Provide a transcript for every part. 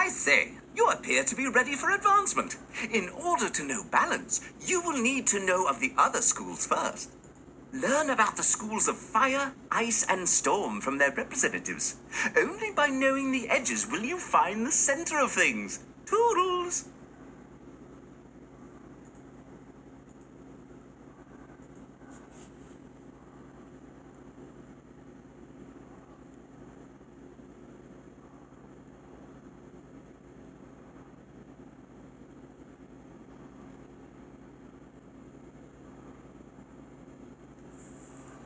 I say, you appear to be ready for advancement. In order to know balance, you will need to know of the other schools first. Learn about the schools of fire, ice, and storm from their representatives. Only by knowing the edges will you find the center of things. Toodles!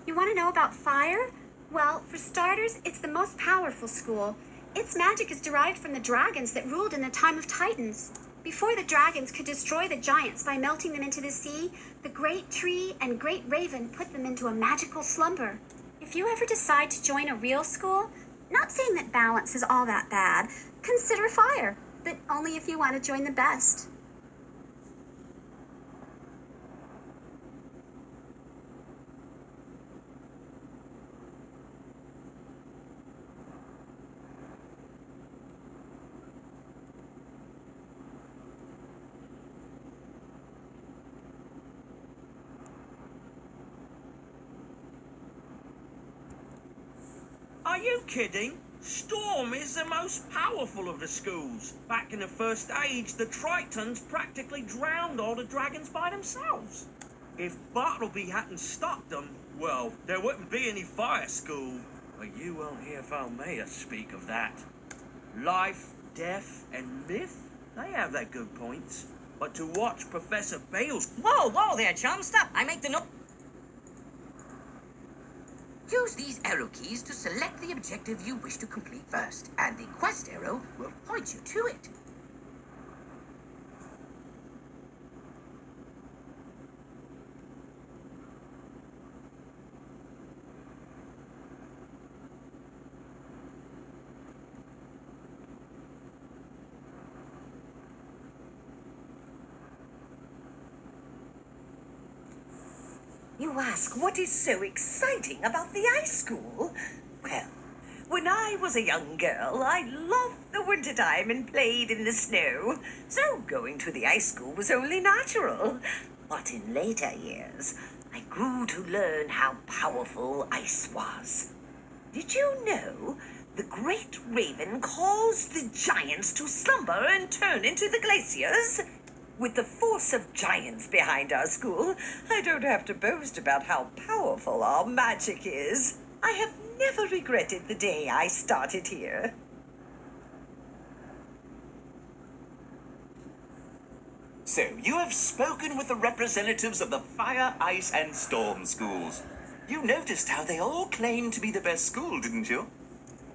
You want to know about fire? Well, for starters, it's the most powerful school. Its magic is derived from the dragons that ruled in the time of Titans. Before the dragons could destroy the giants by melting them into the sea, the great tree and great raven put them into a magical slumber. If you ever decide to join a real school, not saying that balance is all that bad, consider fire, but only if you want to join the best. Are you kidding? Storm is the most powerful of the schools. Back in the First Age, the Tritons practically drowned all the dragons by themselves. If Bartleby hadn't stopped them, well, there wouldn't be any fire school. But you won't hear Falmea speak of that. Life, death, and myth, they have their good points. But to watch Professor Bales... Whoa there, chum. Stop. I make the note. Use these arrow keys to select the objective you wish to complete first, and the quest arrow will point you to it. You ask what is so exciting about the ice school? Well, when I was a young girl, I loved the wintertime and played in the snow. So going to the ice school was only natural. But in later years, I grew to learn how powerful ice was. Did you know the great raven caused the giants to slumber and turn into the glaciers? With the force of giants behind our school, I don't have to boast about how powerful our magic is. I have never regretted the day I started here. So, you have spoken with the representatives of the fire, ice, and storm schools. You noticed how they all claim to be the best school, didn't you?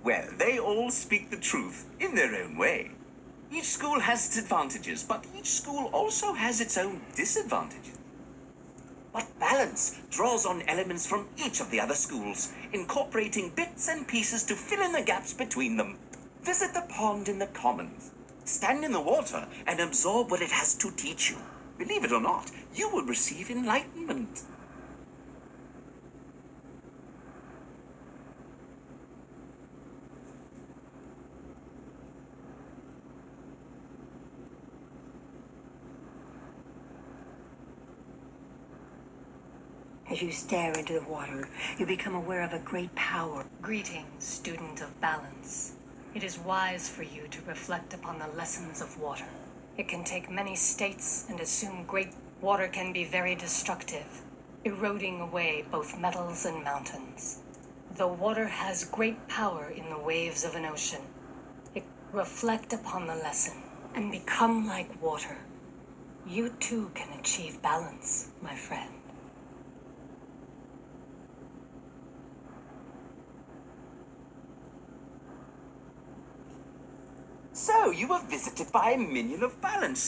Well, they all speak the truth in their own way. Each school has its advantages, but each school also has its own disadvantages. But balance draws on elements from each of the other schools, incorporating bits and pieces to fill in the gaps between them. Visit the pond in the commons. Stand in the water and absorb what it has to teach you. Believe it or not, you will receive enlightenment. As you stare into the water, you become aware of a great power. Greetings, student of balance. It is wise for you to reflect upon the lessons of water. It can take many states and assume great. Water can be very destructive, eroding away both metals and mountains. Though water has great power in the waves of an ocean, reflect upon the lesson and become like water. You too can achieve balance, my friend. So, you were visited by a minion of balance.